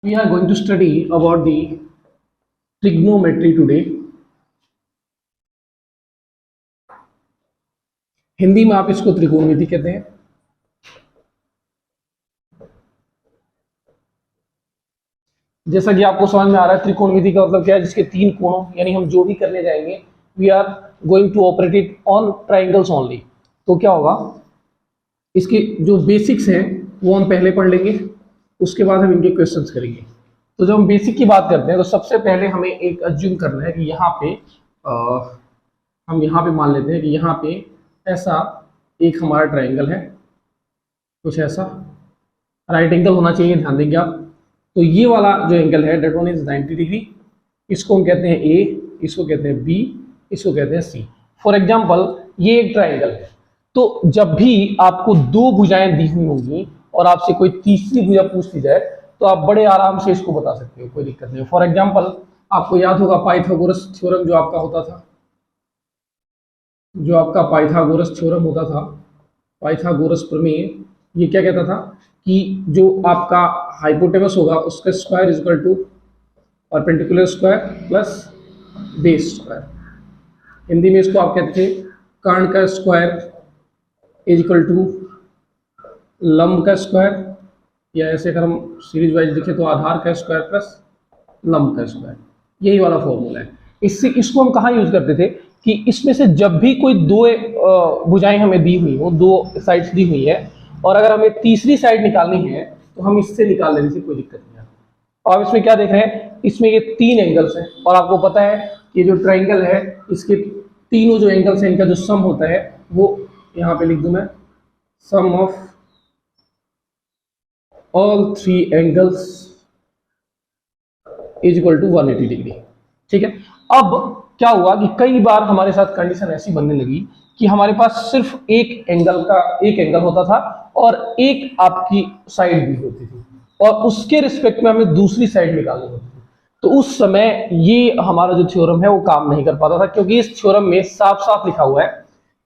We are going to study about the trigonometry today. Hindi में आप इसको त्रिकोणमिति कहते हैं। जैसा कि आपको समझ में आ रहा है, त्रिकोणमिति का मतलब क्या है, जिसके तीन कोणों, यानी हम जो भी करने जाएंगे we are going to operate it on triangles only. तो क्या होगा, इसके जो बेसिक्स हैं वो हम पहले पढ़ लेंगे, उसके बाद हम इनके क्वेश्चंस करेंगे। तो जब हम बेसिक की बात करते हैं तो सबसे पहले हमें एक अज्यूम करना है कि यहाँ पे हम यहाँ पे मान लेते हैं कि यहाँ पे ऐसा एक हमारा ट्राइंगल है, कुछ ऐसा राइट एंगल होना चाहिए, ध्यान देंगे आप। तो ये वाला जो एंगल है डेट वन इज 90 डिग्री, इसको हम कहते हैं ए, इसको कहते हैं बी, इसको कहते हैं सी। फॉर एग्जाम्पल ये एक ट्राइंगल है, तो जब भी आपको दो भुजाएं दी हुई होंगी और आपसे कोई तीसरी भुजा पूछ ली जाए तो आप बड़े आराम से इसको बता सकते हो, कोई दिक्कत नहीं। फॉर एग्जाम्पल आपको याद होगा पाइथागोरस थ्योरम जो आपका होता था, जो आपका पाइथागोरस थ्योरम होता था, पाइथागोरस प्रमेय, ये क्या कहता था कि जो आपका हाइपोटेनस होगा उसका square is equal to perpendicular square plus base square. Hindi में इसको आप कहते थे कर्ण का स्क्वायर इज इक्वल टू लंब का स्क्वायर, या ऐसे अगर हम सीरीज वाइज लिखे तो आधार का स्क्वायर प्लस लंब का स्क्वायर। यही वाला फॉर्मूला है। इससे इसको हम कहाँ यूज करते थे कि इसमें से जब भी कोई दो भुजाएं हमें दी हुई हो, दो साइड्स दी हुई है और अगर हमें तीसरी साइड निकालनी है तो हम इससे निकाल लेने से कोई दिक्कत नहीं है। और इसमें क्या देख रहे हैं, इसमें ये तीन एंगल्स हैं और आपको पता है कि जो ट्राइंगल है इसके तीनों जो एंगल्स हैं इनका जो सम होता है वो यहाँ पे लिख दूं मैं, sum of all three angles is equal to 180 degree. ठीक है। अब क्या हुआ कि कई बार हमारे साथ कंडीशन ऐसी बनने लगी कि हमारे पास सिर्फ एक एंगल होता था और एक आपकी साइड भी होती थी और उसके रिस्पेक्ट में हमें दूसरी साइड निकालनी होती थी। तो उस समय ये हमारा जो थ्योरम है वो काम नहीं कर पाता था, क्योंकि इस थ्योरम में साफ साफ लिखा हुआ है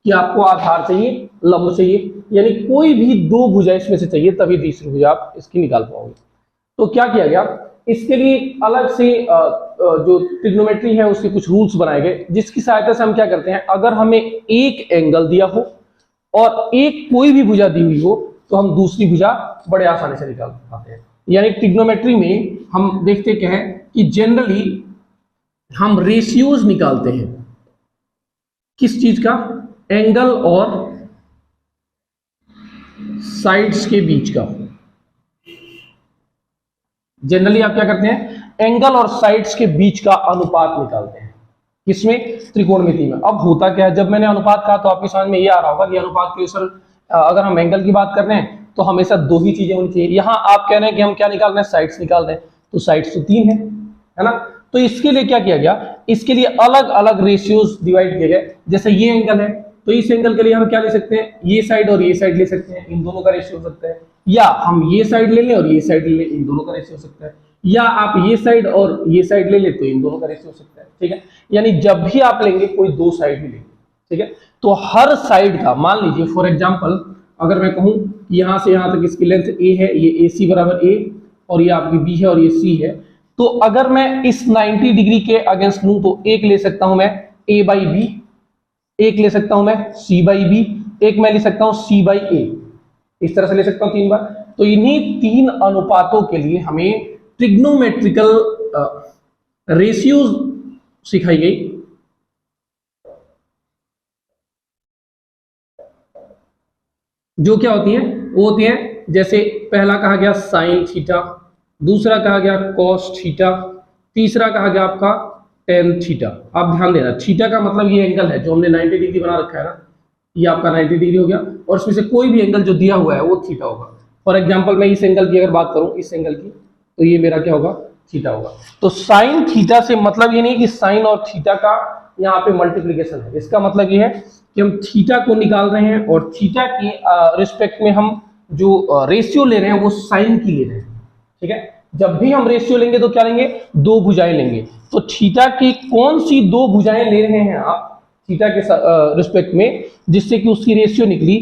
कि आपको आधार चाहिए, लंब चाहिए, यानी कोई भी दो भुजा इसमें से चाहिए, तभी तीसरी भुजा आप इसकी निकाल पाओगे। तो क्या किया गया, इसके लिए अलग से जो ट्रिग्नोमेट्री है उसके कुछ रूल्स बनाए गए, जिसकी सहायता से हम क्या करते हैं, अगर हमें एक एंगल दिया हो और एक कोई भी भुजा दी हुई हो तो हम दूसरी भुजा बड़े आसानी से निकाल पाते हैं। यानी ट्रिग्नोमेट्री में हम देखते क्या है कि जनरली हम रेशियोज निकालते हैं, किस चीज का, एंगल और साइड्स के बीच का। जनरली आप क्या करते हैं, एंगल और साइड्स के बीच का अनुपात निकालते हैं, किसमें, त्रिकोणमिति में। अब होता क्या है, जब मैंने अनुपात कहा तो आपकी समझ में ये आ रहा होगा कि अनुपात के अनुसार अगर हम एंगल की बात कर रहे हैं तो हमेशा दो ही चीजें होनी चाहिए। यहां आप कह रहे हैं कि हम क्या निकाल रहे हैं, साइड्स निकाल रहे हैं, तो साइड्स तो तीन है ना। तो इसके लिए क्या किया गया, इसके लिए अलग अलग रेशियोज डिवाइड किए गए। जैसे ये एंगल है तो इस एंगल के लिए हम क्या ले सकते हैं, ये साइड और ये साइड ले सकते हैं, इन दोनों का रेशियो हो सकता है, या हम ये साइड ले लें और ये साइड ले लें, इन दोनों का रेशियो हो सकता है, या आप ये साइड और ये साइड ले लें तो इन दोनों का रेशियो हो सकता है। ठीक है। यानी जब भी आप लेंगे कोई दो साइड ही लेंगे। ठीक है। तो हर साइड का, मान लीजिए फॉर एग्जांपल अगर मैं कहूं कि यहां से यहां तक इसकी लेंथ ए है, ये ए सी बराबर ए, और ये आपकी बी है और ये सी है, तो अगर मैं इस 90 डिग्री के अगेंस्ट लूं तो एक ले सकता हूं मैं ए बाई बी, एक ले सकता हूं मैं सी बाई बी, एक मैं ले सकता हूं सी बाई ए, इस तरह से ले सकता हूं तीन बार। तो इन्हीं तीन अनुपातों के लिए हमें ट्रिग्नोमेट्रिकल रेशियोज सिखाई गई। जो क्या होती है, वो होती है, जैसे पहला कहा गया साइन थीटा, दूसरा कहा गया कॉस थीटा, तीसरा कहा गया आपका टेन थीटा। आप ध्यान देना, थीटा का मतलब ये एंगल है जो हमने 90 डिग्री बना रखा है ना, ये आपका 90 डिग्री हो गया, और इसमें से कोई भी एंगल जो दिया हुआ है वो थीटा होगा। फॉर एग्जांपल मैं इस एंगल की अगर बात करूं, इस एंगल की, तो ये मेरा क्या होगा, थीटा होगा। तो साइन थीटा से मतलब ये नहीं कि साइन और थीटा का यहाँ पे मल्टीप्लीकेशन है, इसका मतलब ये है कि हम थीटा को निकाल रहे हैं और थीटा के रिस्पेक्ट में हम जो रेशियो ले रहे हैं वो साइन की ले रहे हैं। ठीक है। जब भी हम रेशियो लेंगे तो क्या लेंगे, दो भुजाएं लेंगे। तो थीटा की कौन सी दो भुजाएं ले रहे हैं आप थीटा के रिस्पेक्ट में, जिससे कि उसकी रेशियो निकली,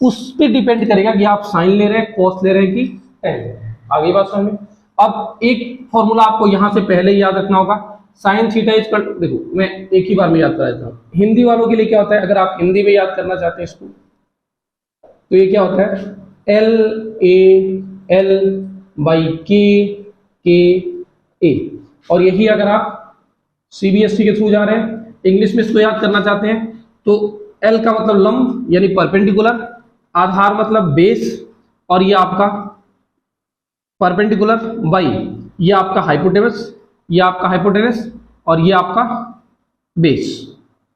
उस पर डिपेंड करेगा कि आप साइन ले रहे हैं, कॉस ले रहे हैं कि टेन ले रहे हैं। आगे बात समझ में। अब एक फॉर्मूला आपको यहां से पहले ही याद रखना होगा, साइन थीटा इज, देखो मैं एक ही बार में याद करा देता हूँ। हिंदी वालों के लिए क्या होता है, अगर आप हिंदी में याद करना चाहते हैं इसको, तो ये क्या होता है, LAL/K और यही अगर आप CBSE के थ्रू जा रहे हैं, इंग्लिश में इसको याद करना चाहते हैं, तो L का मतलब लंब यानी परपेंडिकुलर, आधार मतलब बेस, और ये आपका परपेंडिकुलर बाई, ये आपका हाइपोटेनस, ये आपका हाइपोटेनस, और ये आपका बेस,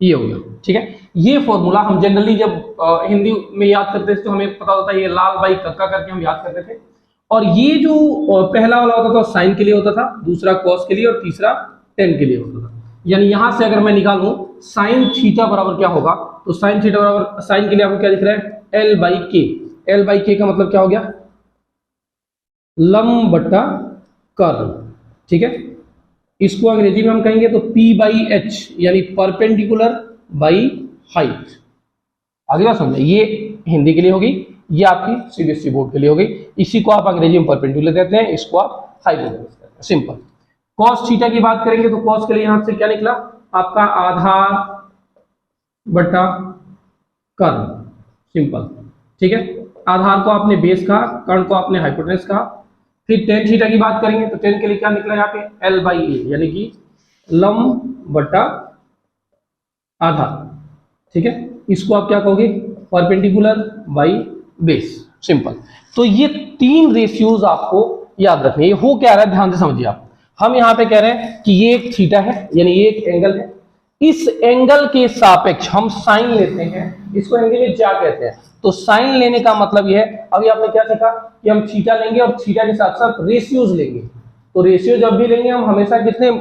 ये हो गया। ठीक है, ये फॉर्मूला हम जनरली जब हिंदी में याद करते थे तो हमें पता होता है ये लाल बाई कक्का करके हम याद करते थे। और ये जो पहला वाला होता था साइन के लिए होता था, दूसरा कॉस के लिए, और तीसरा टेन के लिए होता था। यानी यहां से अगर मैं निकालूं साइन थीटा बराबर क्या होगा, तो साइन थीटा बराबर, साइन के लिए आपको क्या दिख रहा है, L/K। L/K का मतलब क्या हो गया, लंब बट्टा कर्ल। ठीक है, इसको अंग्रेजी में हम कहेंगे तो P/H यानी परपेंडिकुलर बाई हाइट। आगे बात समझे, ये हिंदी के लिए होगी, ये आपकी CBSE बोर्ड के लिए होगी। इसी को आप अंग्रेजी में परपेंडिकुलर कहते हैं, इसको आप हाइपोटेनस कहते हैं, सिंपल। कॉस थीटा की बात करेंगे तो कॉस के लिए यहां से क्या निकला, आपका आधार बटा कर्ल, सिंपल। ठीक है, आधार को आपने बेस कहा, कर्ण को आपने हाइपोटेनस कहा। फिर टेन थीटा की बात करेंगे तो टेन के लिए क्या निकला यहाँ पे, L/A यानी कि लंब बटा आधार। ठीक है, इसको आप क्या कहोगे, परपेंडिकुलर बाई बेस, सिंपल। तो ये तीन रेशियोज आपको याद रखने। ये हो क्या रहा है, ध्यान से समझिए आप। हम यहाँ पे कह रहे हैं कि ये एक थीटा है, यानी ये एक एंगल है, इस एंगल के सापेक्ष हम साइन लेते हैं, इसको हिंदी में क्या कहते हैं, तो साइन लेने का मतलब यह है, अभी आपने क्या सीखा कि हम थीटा लेंगे और थीटा के साथ साथ रेशियोज लेंगे। तो रेशियो जब भी लेंगे हम हमेशा कितने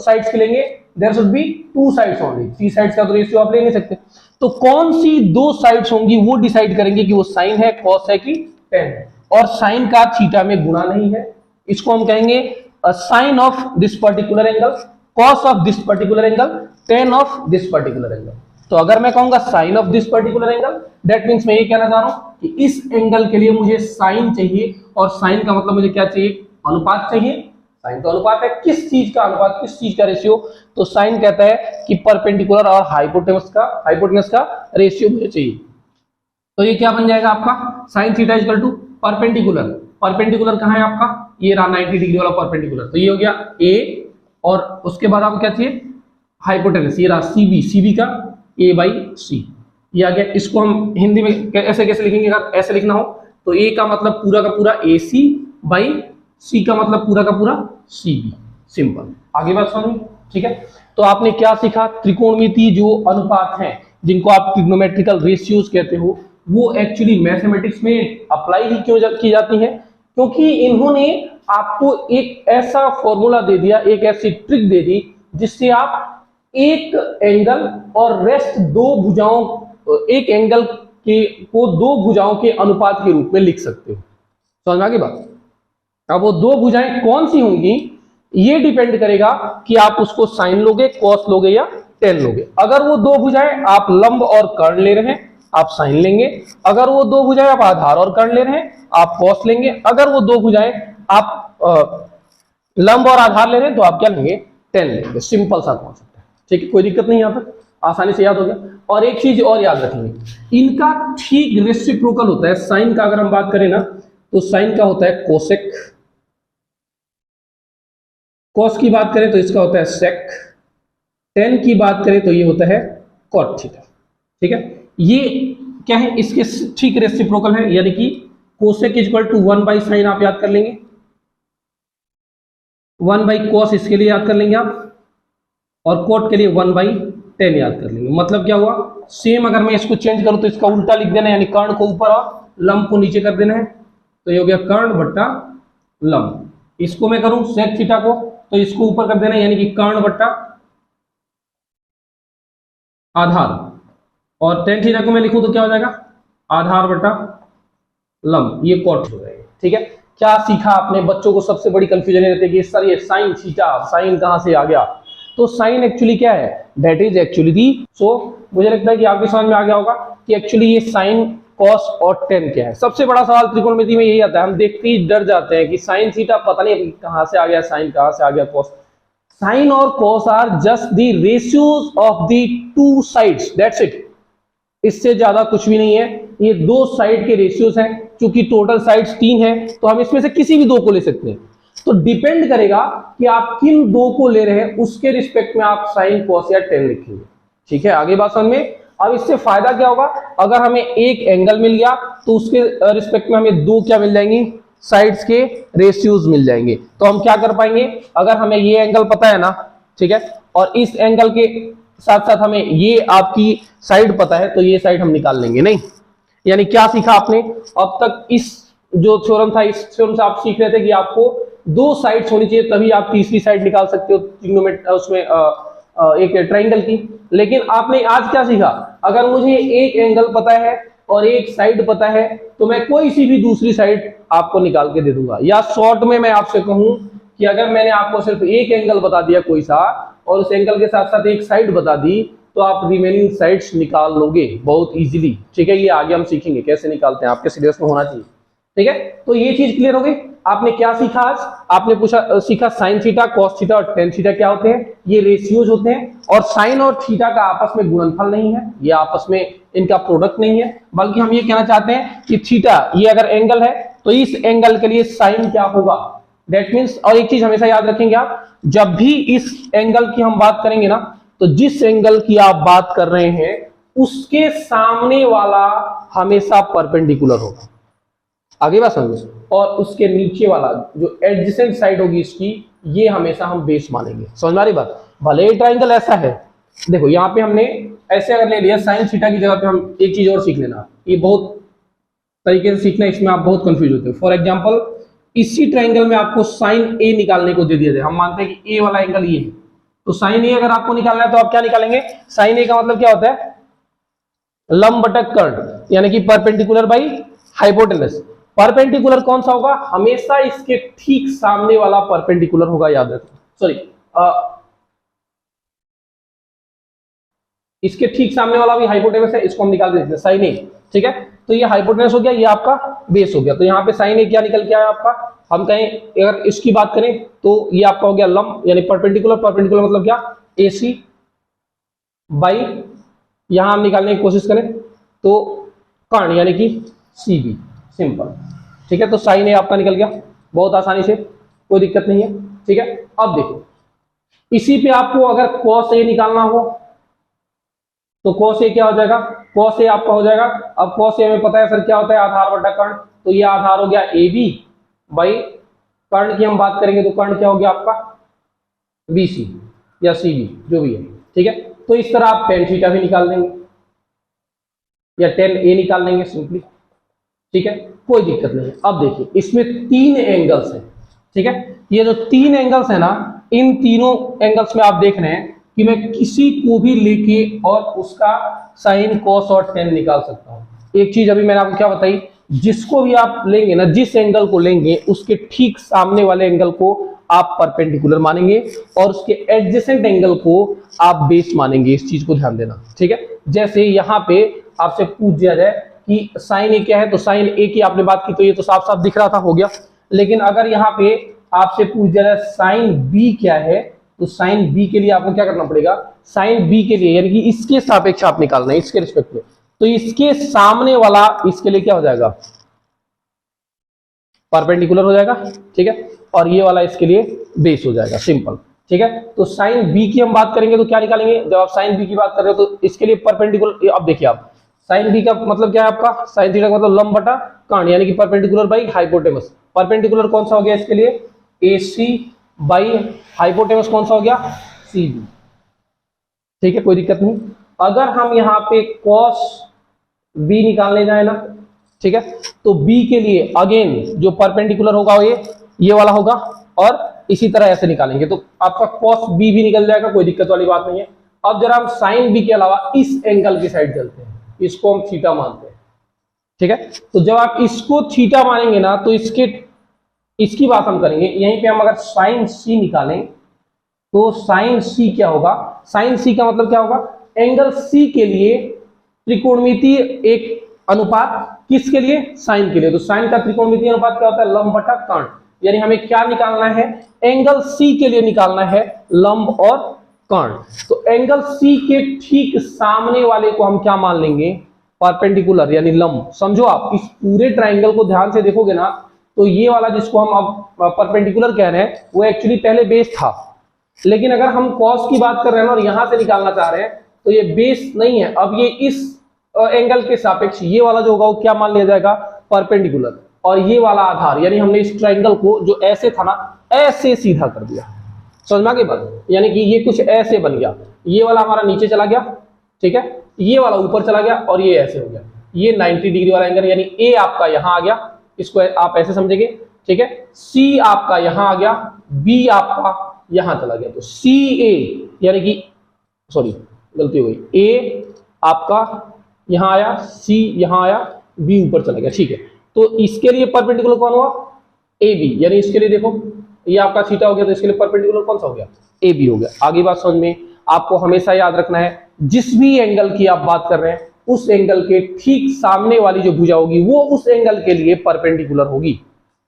साइड्स के लेंगे, there should be 2 sides only, 3 sides का तो रेशियो आप ले नहीं सकते। तो कौन सी 2 साइड्स होंगी वो डिसाइड करेंगे कि वो साइन है, कॉस है कि टेन है। और साइन का थीटा में गुणा नहीं है, इसको हम कहेंगे sine of this particular angle, cos of this particular angle, tan of this particular angle. तो अगर मैं कहूंगा sine of this particular angle, that means मैं ये कहना चाह रहा हूं कि इस एंगल के लिए मुझे साइन चाहिए, और साइन का मतलब मुझे क्या चाहिए, अनुपात चाहिए। साइन तो अनुपात है, किस चीज का अनुपात, किस चीज का रेशियो, तो साइन कहता है कि परपेंडिकुलर और हाइपोटेनस का रेशियो मुझे चाहिए। तो ये क्या बन जाएगा आपका, sine theta equal to perpendicular, perpendicular कहां है आपका, ये रहा 90 डिग्री वाला परपेंडिकुलर, तो ये हो गया A, और उसके बाद आपको क्या चाहिए, हाइपोटेनस, ये रहा CB का A/C, ये आ गया। इसको हम हिंदी में ऐसे कैसे लिखेंगे, अगर ऐसे लिखना हो तो A का मतलब पूरा का पूरा AC/C का मतलब पूरा का पूरा CB, सिंपल। आगे बात समझ, ठीक है। तो आपने क्या सीखा, त्रिकोणमितीय जो अनुपात हैं, जिनको आप ट्रिग्नोमेट्रिकल रेशियोज कहते हो, वो एक्चुअली मैथमेटिक्स में अप्लाई ही क्यों की जाती है, क्योंकि इन्होंने आपको एक ऐसा फॉर्मूला दे दिया, एक ऐसी ट्रिक दे दी जिससे आप एक एंगल और रेस्ट दो भुजाओं, एक एंगल के को दो भुजाओं के अनुपात के रूप में लिख सकते हो। समझ में आ गई बात। अब वो दो भुजाएं कौन सी होंगी, ये डिपेंड करेगा कि आप उसको साइन लोगे, कॉस लोगे या टेन लोगे। अगर वो दो भुजाएं आप लंब और कर्ण ले रहे हैं, आप साइन लेंगे। अगर वो दो भुजाएं आप आधार और कर्ण ले रहे हैं, आप कॉस लेंगे। अगर वो दो भुजाएं आप लंब और आधार ले रहे हैं तो आप क्या लेंगे, टेन लेंगे। सिंपल सा कॉन्सेप्ट है, ठीक है, कोई दिक्कत नहीं, यहां तक आसानी से याद हो गया। और एक चीज और याद रखेंगे, इनका ठीक रेसिप्रोकल होता है। साइन का अगर हम बात करें ना, तो साइन का होता है कोसेक, कॉस की बात करें तो इसका होता है सेक, टेन की बात करें तो ये होता है कॉट थीटा। ठीक है, ये क्या है, इसके ठीक रेसिप्रोकल है, यानी कि कोसेक इक्वल टू 1/sin आप याद कर लेंगे, 1/cos इसके लिए याद कर लेंगे आप, और कोट के लिए 1/10 याद कर लेंगे। मतलब क्या हुआ, सेम अगर मैं इसको चेंज करूं तो इसका उल्टा लिख देना है, यानी कर्ण को ऊपर और लंब को नीचे कर देना है, तो ये हो गया कर्ण बट्टा लंब। इसको मैं करूं सेक थीटा को, तो इसको ऊपर कर देना है, यानी कि कर्ण बट्टा आधार, और टेन थीटा को मैं लिखूं तो क्या हो जाएगा, आधार बट्टा लंब, ये कॉट हो जाएगा। ठीक है, क्या सीखा आपने। बच्चों को सबसे बड़ी कंफ्यूजन रहती है कि सर ये साइन थीटा, साइन कहां से आ गया। तो साइन एक्चुअली क्या है, दैट इज एक्चुअली दी, सो मुझे लगता है कि आपके समझ में आ गया होगा कि एक्चुअली ये साइन कॉस और टेन क्या है। सबसे बड़ा सवाल त्रिकोणमिति में यही आता है, हम देखते ही डर जाते हैं कि साइन थीटा पता नहीं कहां से आ गया, साइन कहां से आ गया, कॉस। साइन और cos are just the ratios of the two sides, that's it. इससे ज्यादा कुछ भी नहीं है, ये दो साइड के रेशियोज हैं। क्योंकि टोटल साइड्स 3 है तो हम इसमें से किसी भी दो को ले सकते हैं। तो डिपेंड करेगा कि आप किन दो को ले रहे हैं, उसके रिस्पेक्ट में आप साइन कॉस या टेन लिखेंगे। ठीक है, आगे बात समझ में। अब इससे फायदा क्या होगा, अगर हमें एक एंगल मिल गया तो उसके रिस्पेक्ट में हमें दो क्या मिल जाएंगी, साइड्स के रेशियोज मिल जाएंगे। तो हम क्या कर पाएंगे, अगर हमें ये एंगल पता है ना, ठीक है, और इस एंगल के साथ साथ हमें ये आपकी साइड पता है, तो ये साइड हम निकाल लेंगे। नहीं, यानी क्या सीखा आपने अब तक, इस जो थ्योरम था इस थ्योरम से आप सीख रहे थे कि आपको दो साइड्स होनी चाहिए तभी आप तीसरी साइड निकाल सकते हो ट्रिग्नोमेट्री उसमें एक ट्रायंगल की। लेकिन आपने आज क्या सीखा, अगर मुझे एक एंगल पता है और एक साइड पता है तो मैं कोई सी भी दूसरी साइड आपको निकाल के दे दूंगा। या शॉर्ट में मैं आपसे कहूं कि अगर मैंने आपको सिर्फ एक एंगल बता दिया कोई सा और उस एंगल के साथ साथ एक साइड बता दी, तो आप रिमेनिंग साइड्स निकाल लोगे बहुत इजीली। ठीक है, ये आगे हम सीखेंगे कैसे निकालते हैं, आपके सिलेबस में होना चाहिए। ठीक है, तो ये चीज क्लियर हो गई। आपने क्या सीखा आज, आपने सीखा साइन थीटा, कॉस थीटा और टेन थीटा क्या होते हैं, ये रेशियोज होते हैं। और साइन और थीटा का आपस में गुणनफल नहीं है, ये आपस में इनका प्रोडक्ट नहीं है, बल्कि हम ये कहना चाहते हैं कि थीटा ये अगर एंगल है तो इस एंगल के लिए साइन क्या होगा, दैट मीन्स। और एक चीज हमेशा याद रखेंगे आप, जब भी इस एंगल की हम बात करेंगे ना, तो जिस एंगल की आप बात कर रहे हैं उसके सामने वाला हमेशा परपेंडिकुलर होगा, आगे बात समझ। और उसके नीचे वाला जो एडजेसेंट साइड होगी इसकी, ये हमेशा हम बेस मानेंगे। समझ में आ रही बात। भले ही ट्रायंगल ऐसा है, देखो यहाँ पे हमने ऐसे अगर ले लिया, साइन थीटा की जगह पे हम एक चीज और सीख लेना, ये बहुत तरीके से सीखना, इसमें आप बहुत कंफ्यूज होते हो। फॉर एग्जाम्पल, इसी ट्रायंगल में आपको साइन ए निकालने को दे दिया जाए, हम मानते हैं कि ए वाला एंगल ये है, तो साइन ए अगर आपको निकालना है तो आप क्या निकालेंगे, साइन ए का मतलब क्या होता है, लंब बटा कर्ण, यानी कि परपेंडिकुलर बाई हाइपोटेनस। परपेंडिकुलर कौन सा होगा, हमेशा इसके ठीक सामने वाला परपेंडिकुलर होगा, याद रखो। सॉरी, इसके ठीक सामने वाला भी हाइपोटेनस है, इसको हम निकाल देते हैं साइन ए। ठीक है, तो ये हाइपोटेनस हो गया, ये आपका बेस हो गया। तो यहाँ पे साइन ए क्या निकल के आया आपका, हम कहें अगर इसकी बात करें तो ये आपका हो गया लंब यानी परपेंडिकुलर। परपेंडिकुलर मतलब क्या, AC बाई, यहां हम निकालने की कोशिश करें तो कर्ण यानी कि CB, सिंपल। ठीक है, तो साइन ए आपका निकल गया बहुत आसानी से, कोई दिक्कत नहीं है। ठीक है, अब देखो इसी पे आपको अगर cos A निकालना हो तो cos A क्या हो जाएगा, cos A आपका हो जाएगा, अब cos A हमें पता है सर क्या होता है, आधार बटा कर्ण, तो ये आधार हो गया AB बाई कर्ण की हम बात करेंगे तो कर्ण क्या हो गया आपका BC या CB जो भी है। ठीक है, तो इस तरह आप टेन थीटा भी निकाल लेंगे या टेन ए निकाल लेंगे सिंपली। ठीक है, कोई दिक्कत नहीं है। अब देखिए इसमें 3 एंगल्स हैं। ठीक है, ये जो 3 एंगल्स है ना, इन तीनों एंगल्स में आप देख रहे हैं कि मैं किसी को भी लेके और उसका साइन कॉस और टेन निकाल सकता हूं। एक चीज अभी मैंने आपको क्या बताई, जिसको भी आप लेंगे ना, जिस एंगल को लेंगे उसके ठीक सामने वाले एंगल को आप परपेंडिकुलर मानेंगे और उसके एडजेसेंट एंगल को आप बेस मानेंगे। इस चीज को ध्यान देना। ठीक है, जैसे यहाँ पे आपसे पूछ दिया जाए कि साइन ए क्या है, तो साइन ए की आपने बात की तो ये तो साफ साफ दिख रहा था, हो गया। लेकिन अगर यहाँ पे आपसे पूछ दिया जाए साइन बी क्या है, तो साइन बी के लिए आपको क्या करना पड़ेगा, साइन बी के लिए यानी कि इसके सापेक्ष आप निकालना है, इसके रिस्पेक्ट में, तो इसके सामने वाला इसके लिए क्या हो जाएगा, परपेंडिकुलर हो जाएगा। ठीक है, और ये वाला इसके लिए बेस हो जाएगा, सिंपल। ठीक है, तो साइन बी की हम बात करेंगे तो क्या निकालेंगे, जब आप साइन बी की बात कर रहे हो तो इसके लिए परपेंडिकुलर, अब देखिए आप साइन बी का मतलब क्या है आपका, साइन थीटा का मतलब लंब बटा कर्ण यानी कि परपेंडिकुलर बाई हाइपोटेनस। परपेंडिकुलर कौन सा हो गया इसके लिए, AC बाई हाइपोटेनस कौन सा हो गया, CB। ठीक है, कोई दिक्कत नहीं। अगर हम यहाँ पे cos B निकालने जाए ना, ठीक है, तो B के लिए अगेन जो परपेंडिकुलर होगा वो ये वाला होगा, और इसी तरह ऐसे निकालेंगे तो आपका cos B भी निकल जाएगा, कोई दिक्कत वाली बात नहीं है। अब जरा हम साइन B के अलावा इस एंगल की साइड चलते हैं, इसको हम थीटा मानते हैं। ठीक है, तो जब आप इसको थीटा मानेंगे ना तो इसकी बात हम करेंगे। यहीं पे हम अगर साइन C निकालें तो साइन C क्या होगा, साइन C का मतलब क्या होगा, एंगल C के लिए त्रिकोणमितीय एक अनुपात किसके लिए? साइन के लिए। तो साइन का त्रिकोणमितीय अनुपात क्या होता है? लंब बटा कर्ण। यानी हमें क्या निकालना है? एंगल सी के लिए निकालना है लंब और कर्ण। तो एंगल सी के ठीक सामने वाले को हम क्या मान लेंगे? परपेंडिकुलर यानी लंब। समझो आप इस पूरे ट्राइंगल को ध्यान से देखोगे ना, तो ये वाला जिसको हम अब परपेंडिकुलर कह रहे हैं वो एक्चुअली पहले बेस था, लेकिन अगर हम कॉस की बात कर रहे हैं और यहां से निकालना चाह रहे हैं तो ये बेस नहीं है। अब ये इस एंगल के सापेक्ष ये वाला जो होगा वो क्या मान लिया जाएगा? परपेंडिकुलर। और ये वाला आधार, यानी हमने इस ट्राइंगल को जो ऐसे था ना, ऐसे सीधा कर दिया। समझ में आ गई बात? यानी कि ये कुछ ऐसे बन गया, ये वाला हमारा नीचे चला गया, ठीक है, ये वाला ऊपर चला गया और ये ऐसे हो गया। ये 90 डिग्री वाला एंगल, यानी ए आपका यहां आ गया, इसको आप ऐसे समझेंगे, ठीक है। सी आपका यहां आ गया, बी आपका यहां चला गया। तो सी ए यानी कि सॉरी गलती हो गई, ए आपका यहां आया, सी यहां आया, बी ऊपर चला गया, ठीक है। तो इसके लिए परपेंडिकुलर कौन हुआ? A B. यानी इसके लिए देखो ये आपका थीटा हो गया, तो इसके लिए परपेंडिकुलर कौन सा हो गया? ए बी हो गया। आगे बात समझ में? आपको हमेशा याद रखना है जिस भी एंगल की आप बात कर रहे हैं उस एंगल के ठीक सामने वाली जो भुजा होगी वो उस एंगल के लिए परपेंडिकुलर होगी,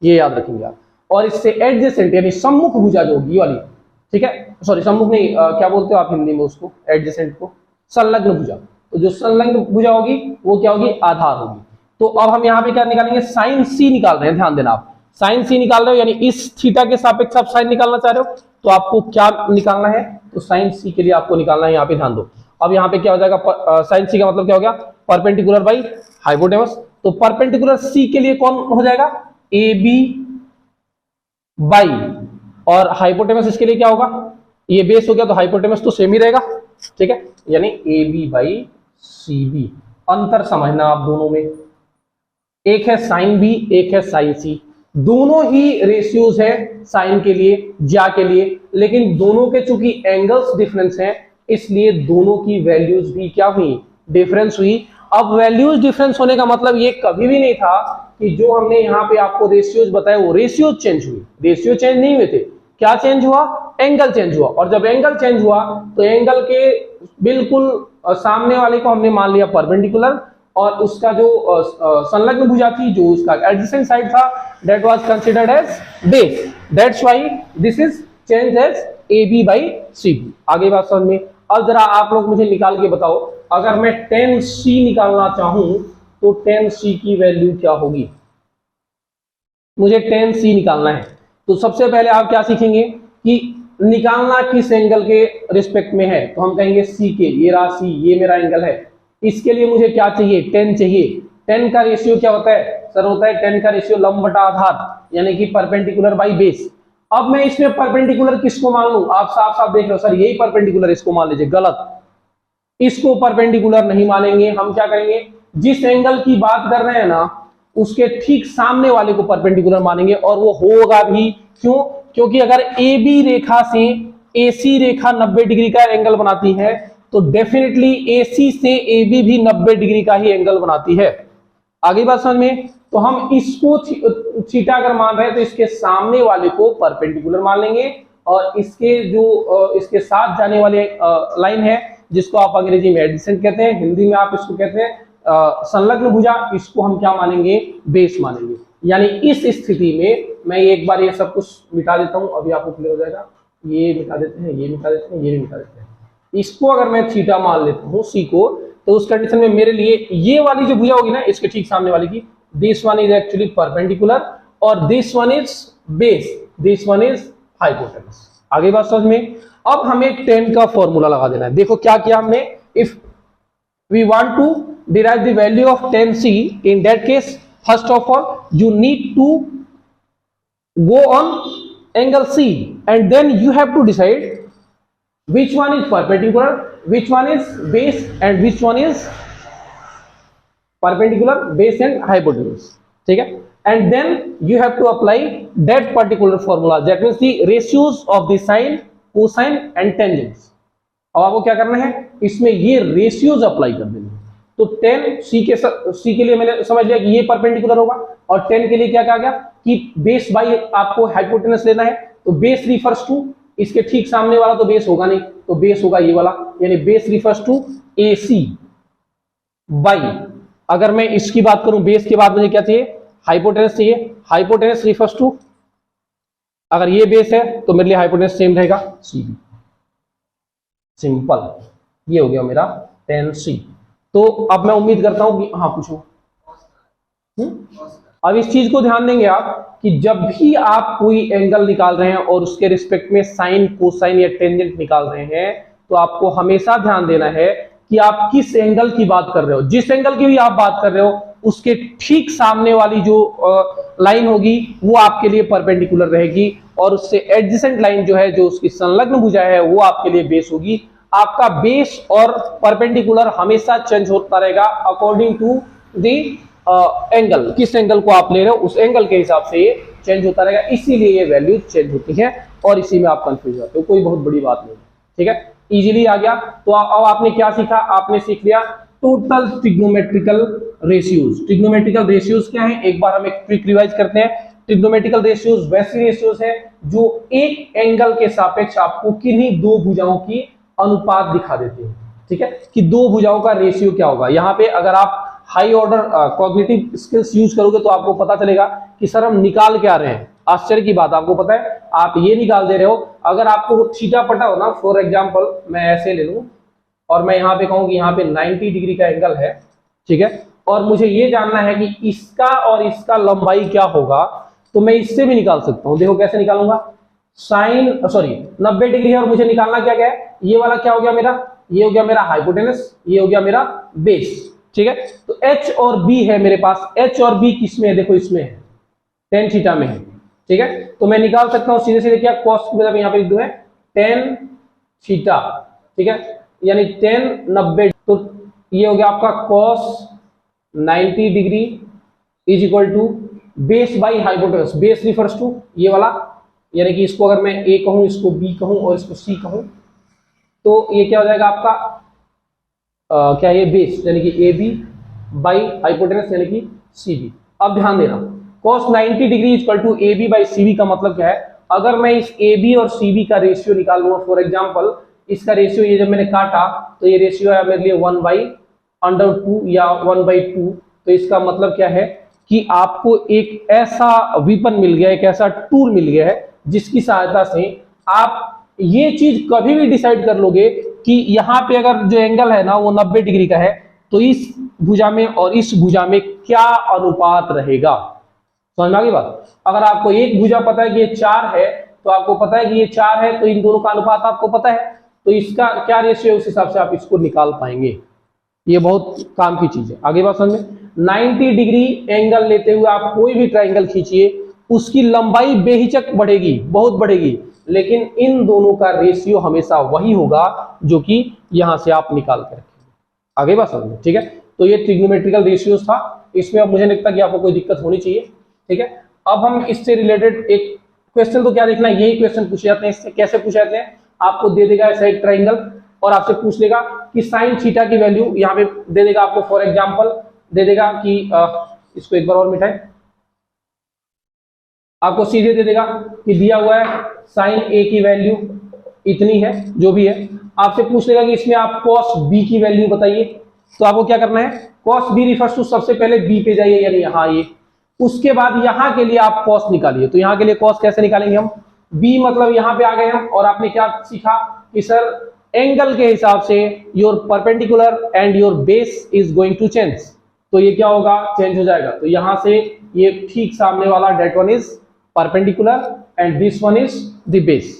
ये याद रखेंगे आप। और इससे एडजेसेंट यानी सम्मुख भुजा जो होगी वाली, ठीक है, सॉरी सम्मुख नहीं, क्या बोलते हो आप हिंदी में उसको? एडजेसेंट को संलग्न भुजा। तो जो संलग्न भुजा होगी वो क्या होगी? आधार होगी। तो अब हम यहाँ पे क्या निकालेंगे? साइन सी निकाल रहे हैं, ध्यान देना आप, साइन सी निकाल रहे हो, यानी इस थीटा के सापेक्ष आप साइन निकालना चाह रहे हो, तो आपको क्या निकालना है? तो साइन सी के लिए आपको निकालना है, यहाँ पे ध्यान दो। अब यहाँ पे क्या हो जाएगा? साइन सी का मतलब क्या हो गया? Perpendicular by hypotenuse. तो परपेंडिकुलर सी के लिए कौन हो जाएगा? ए बी बाई, और हाइपोटेनस इसके लिए क्या होगा? ये बेस हो गया तो हाइपोटेनस तो सेम ही रहेगा, ठीक है, यानी A B by C B. अंतर समझना आप दोनों में, एक है साइन बी, एक है साइन सी। दोनों ही रेशियोज है साइन के लिए, ज्या के लिए, लेकिन दोनों के चूंकि एंगल्स डिफरेंस हैं इसलिए दोनों की वैल्यूज भी क्या हुई? डिफरेंस हुई। अब वैल्यूज डिफरेंस होने का मतलब ये कभी भी नहीं था कि जो हमने यहाँ पे आपको रेशियोज बताए वो रेशियोज चेंज हुई। रेशियो चेंज नहीं हुए थे, क्या चेंज हुआ? एंगल चेंज हुआ। और जब एंगल चेंज हुआ तो एंगल के बिल्कुल सामने वाले को हमने मान लिया परपेंडिकुलर, और उसका जो संलग्न भुजा थी, जो उसका एडजेसेंट साइड था, that was considered as base. That's why this is change as A B by C B. आगे बात समझ में? अब जरा आप लोग मुझे निकाल के बताओ, अगर मैं tan c निकालना चाहूं तो tan c की वैल्यू क्या होगी? मुझे tan c निकालना है, तो सबसे पहले आप क्या सीखेंगे कि निकालना किस एंगल के रिस्पेक्ट में है। तो हम कहेंगे c के, ये रहा c, ये मेरा एंगल है, इसके लिए मुझे क्या चाहिए? tan चाहिए। tan का रेशियो क्या होता है सर? होता है tan का रेशियो लंब बटा आधार, यानी कि परपेंडिकुलर बाई बेस। अब मैं इसमें परपेंडिकुलर किसको मान लूं? आप साफ साफ देख रहे हो सर, यही परपेंडिकुलर, इसको मान लीजिए। गलत, इसको परपेंडिकुलर नहीं मानेंगे। हम क्या करेंगे? जिस एंगल की बात कर रहे हैं ना उसके ठीक सामने वाले को परपेंडिकुलर मानेंगे, और वो होगा भी। क्यों? क्योंकि अगर ए बी रेखा से AC रेखा 90 डिग्री का एंगल बनाती है तो डेफिनेटली AC से AB भी 90 डिग्री का ही एंगल बनाती है। आगे बात समझ में? तो हम इसको थीटा अगर मान रहे हैं तो इसके सामने वाले को परपेंडिकुलर मान लेंगे, और इसके जो इसके साथ जाने वाले लाइन है जिसको आप अंग्रेजी में एडजेसेंट कहते हैं, हिंदी में आप इसको कहते हैं संलग्न भुजा, इसको हम क्या मानेंगे? बेस मानेंगे। यानी इस स्थिति में मैं एक बार ये सब कुछ मिटा देता हूं, अभी आपको क्लियर हो जाएगा। ये मिटा देते हैं, ये मिटा देते हैं, ये भी मिटा देते हैं। इसको अगर मैं थीटा मान लेता हूं सी को, तो उस कंडीशन में मेरे लिए ये वाली जो भुजा होगी ना इसके ठीक सामने वाली की, this one is actually perpendicular और this one is base, this one is hypotenuse. आगे बात समझ में? अब हमें tan का फॉर्मूला लगा देना है। देखो क्या किया हमने, if we want to derive the value of tan c, in that case first of all you need to go on angle c and then you have to decide which one is perpendicular, which one is base and which one is perpendicular, base and hypotenuse, ठीक है। and then you have to apply that particular formula, that means the ratios of the sine, cosine and tangents। अब आपको क्या करना है? इसमें ये ratios apply कर देना। तो tan c के लिए मैंने समझ लिया कि ये परपेंडिकुलर होगा, और tan के लिए क्या कहा गया कि बेस बाई आपको हाइपोटेनस लेना है। तो बेस रिफर्स टू, इसके ठीक सामने वाला तो बेस होगा नहीं, तो बेस होगा ये वाला, यानी base refers to AC by, अगर मैं इसकी बात करूं बेस के बाद मुझे क्या चाहिए, हाइपोटेनस चाहिए। हाइपोटेनस रिफर्स टू, अगर ये बेस है तो मेरे लिए हाइपोटेनस सेम रहेगा सीबी। सिंपल, ये हो गया मेरा 10C। तो अब मैं उम्मीद करता हूं कि हाँ पूछो। अब इस चीज को ध्यान देंगे आप कि जब भी आप कोई एंगल निकाल रहे हैं और उसके रिस्पेक्ट में साइन, कोसाइन या टेंजेंट निकाल रहे हैं, तो आपको हमेशा ध्यान देना है कि आप किस एंगल की बात कर रहे हो। जिस एंगल की भी आप बात कर रहे हो उसके ठीक सामने वाली जो लाइन होगी वो आपके लिए परपेंडिकुलर रहेगी, और उससे एडजेसेंट लाइन जो है, जो उसकी संलग्न भुजा है, वो आपके लिए बेस होगी। आपका बेस और परपेंडिकुलर हमेशा चेंज होता रहेगा अकॉर्डिंग टू दी एंगल। किस एंगल को आप ले रहे हो उस एंगल के हिसाब से ये चेंज होता रहेगा, इसीलिए ये वैल्यू चेंज होती है और इसी में आप कंफ्यूज होते हो। कोई बहुत बड़ी बात नहीं, ठीक है, इजीली आ गया। तो अब आपने क्या सीखा, आपने सीख लिया total trigonometrical ratios. Trigonometrical ratios क्या है, एक बार हम एक क्विक रिवाइज करते हैं। ट्रिग्नोमेट्रिकल रेशियोज वैसी रेशियोज है जो एक एंगल के सापेक्ष आपको किन्हीं दो भुजाओं की अनुपात दिखा देते हैं, ठीक है, कि दो भुजाओं का रेशियो क्या होगा। यहाँ पे अगर आप high order cognitive skills use करोगे तो आपको पता चलेगा कि सर हम निकाल क्या रहे हैं। आश्चर्य की बात, आपको पता है आप ये निकाल दे रहे हो, अगर आपको थीटा पता हो ना, फॉर एग्जांपल मैं ऐसे ले लूं और मैं यहाँ पे कहूं कि यहाँ पे 90 डिग्री का एंगल है, ठीक है, और मुझे ये जानना है कि इसका और इसका लंबाई क्या होगा, तो मैं इससे भी निकाल सकता हूं। देखो कैसे निकालूंगा, साइन 90 डिग्री है और मुझे निकालना क्या क्या है, ये वाला क्या हो गया मेरा, ये हो गया मेरा हाइपोटेनस, ये हो गया मेरा बेस, ठीक है। तो H और B है मेरे पास, H और B किस में है, देखो इसमें है, tan थीटा में है, ठीक है। तो मैं निकाल सकता हूं सीधे सीधे क्या, cos मतलब यहाँ पे लिख दूं है tan थीटा, ठीक है, यानी tan 90। तो ये हो गया आपका cos 90 degree is equal to base by hypotenuse. Base refers to ये वाला, यानी कि इसको अगर मैं A कहूं, इसको B कहूं और इसको C कहूं, तो ये क्या हो जाएगा आपका क्या ये बेस, यानी कि ए बी बाई हाइपोटेनस यानी कि सी बी। अब ध्यान देना, cos 90 degree equal to A B by C B का मतलब क्या है, अगर मैं इस ए बी और सी बी का रेशियो निकाल लूंगा, फॉर एग्जांपल इसका रेशियो ये जब मैंने काटा तो ये रेशियो है मेरे लिए 1/√2 या 1/2। तो इसका मतलब क्या है कि आपको एक ऐसा विपन मिल गया, एक ऐसा टूल मिल गया है जिसकी सहायता से आप ये चीज कभी भी डिसाइड कर लोगे कि यहाँ पे अगर जो एंगल है ना वो 90 डिग्री का है, तो इस भुजा में और इस भुजा में क्या अनुपात रहेगा। समझ में आ गई बात। अगर आपको एक भुजा पता है कि ये 4 है, तो आपको पता है कि ये 4 है, तो इन दोनों का अनुपात आपको पता है, तो इसका क्या रेशियो है उस हिसाब से आप इसको निकाल पाएंगे। ये बहुत काम की चीज है। आगे बात समझ में, 90 डिग्री एंगल लेते हुए आप कोई भी ट्राइंगल खींचिए, उसकी लंबाई बेहिचक बढ़ेगी, बहुत बढ़ेगी, लेकिन इन दोनों का रेशियो हमेशा वही होगा जो कि यहां से आप निकाल कर रखेंगे। आगे बात समझ में, ठीक है। तो ये ट्रिग्नोमेट्रिकल रेशियोज था, इसमें अब मुझे लगता है कि आपको कोई दिक्कत होनी चाहिए, ठीक है। अब हम इससे रिलेटेड एक क्वेश्चन, तो क्या देखना है, यही क्वेश्चन पूछे जाते हैं। इससे कैसे पूछे जाते हैं, आपको दे देगा ऐसा एक ट्राइंगल और आपसे पूछ लेगा कि साइन थीटा की वैल्यू यहाँ पे दे देगा आपको, फॉर एग्जाम्पल दे देगा कि इसको एक बार और मिटाएं, आपको सीधे दे देगा कि दिया हुआ है साइन ए की वैल्यू इतनी है, जो भी है, आपसे पूछ लेगा कि इसमें आप cos b की वैल्यू बताइए। तो आपको क्या करना है, cos b रिफर्स टू, सबसे पहले b पे जाइए, यानी यहाँ ये, उसके बाद यहाँ के लिए आप cos निकालिए। तो यहाँ के लिए cos कैसे निकालेंगे हम, b मतलब यहाँ पे आ गए हम, और आपने क्या सीखा कि सर एंगल के हिसाब से your perpendicular and your base is going to change, तो ये क्या होगा, चेंज हो जाएगा। तो यहां से ये ठीक सामने वाला that one is perpendicular and this one is the base.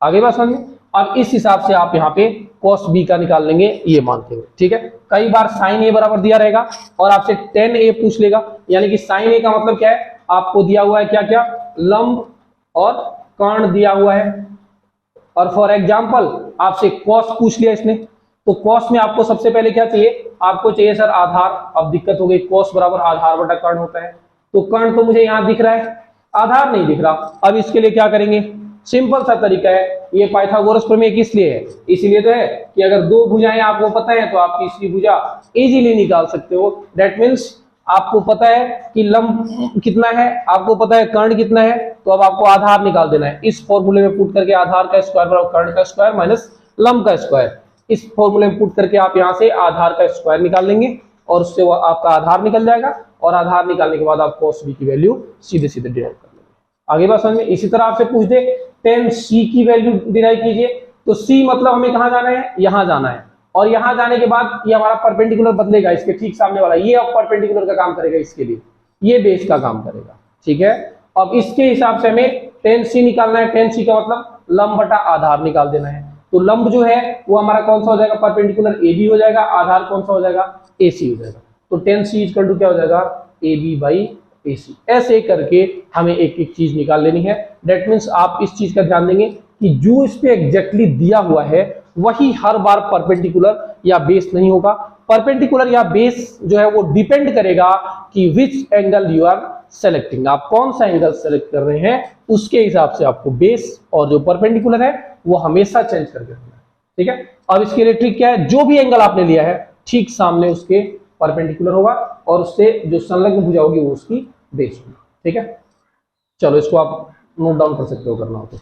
आगे बात समझ में। अब इस हिसाब से आप यहाँ पे cos b का निकाल लेंगे, ये मानते हुए, ठीक है। कई बार sin a बराबर दिया रहेगा और आपसे tan a पूछ लेगा, यानी कि sin a का मतलब क्या है, आपको दिया हुआ है क्या क्या, लंब और कर्ण दिया हुआ है, और फॉर एग्जाम्पल आपसे cos पूछ लिया इसने, तो cos में आपको सबसे पहले क्या चाहिए, आपको चाहिए सर आधार। अब दिक्कत हो गई, cos बराबर आधार बटा कर्ण होता है, तो कर्ण तो मुझे यहाँ दिख रहा है, आधार नहीं दिख रहा। अब इसके लिए क्या करेंगे, सिंपल सा तरीका है, ये पाइथागोरस प्रमेय किस लिए है, इसीलिए तो है कि अगर दो भुजाएं आपको पता है तो आप तीसरी भुजा इजीली निकाल सकते हो। दैट मीन्स आपको पता है कि लंब कितना है, आपको पता है कर्ण कितना है, तो अब आपको आधार निकाल देना है। इस फॉर्मूले में पुट करके आधार का स्क्वायर बराबर कर्ण का स्क्वायर माइनस लंब का स्क्वायर, इस फॉर्मूले में पुट करके आप यहाँ से आधार का स्क्वायर निकाल लेंगे और उससे वो आपका आधार निकल जाएगा, और आधार निकालने के बाद आप cos b की वैल्यू सीधे सीधे डिराइव कर लेंगे। आगे बात समझ में। इसी तरह आपसे पूछ दे tan c की वैल्यू डिराइव कीजिए, तो c मतलब हमें कहाँ जाना है, यहाँ जाना है, और यहाँ जाने के बाद ये हमारा परपेंडिकुलर बदलेगा, इसके ठीक सामने वाला ये अब परपेंडिकुलर का काम करेगा, इसके लिए ये बेस का काम करेगा, ठीक है। अब इसके हिसाब से हमें tan c निकालना है। tan c का मतलब लंब बटा आधार निकाल देना है। तो लंब जो है वो हमारा कौन सा हो जाएगा, परपेंडिकुलर AB हो जाएगा, आधार कौन सा हो जाएगा, AC हो जाएगा। तो tan c इक्वल टू क्या हो जाएगा, AB बाई AC। ऐसे करके हमें एक एक चीज निकाल लेनी है। दैट मीन्स आप इस चीज का ध्यान देंगे कि जो इस पे एग्जैक्टली दिया हुआ है वही हर बार परपेंडिकुलर या बेस नहीं होगा। परपेंडिकुलर या बेस जो है वो डिपेंड करेगा कि which angle you are selecting, आप कौन सा एंगल सेलेक्ट कर रहे हैं, उसके हिसाब से आपको बेस और जो परपेंडिकुलर है वो हमेशा चेंज करके रखना है, ठीक है। अब इसके लिए ट्रिक क्या है, जो भी एंगल आपने लिया है ठीक सामने उसके परपेंडिकुलर होगा, और उससे जो संलग्न भुजा होगी वो उसकी बेस होगी, ठीक है। चलो इसको आप नोट डाउन कर सकते हो, करना हो तो।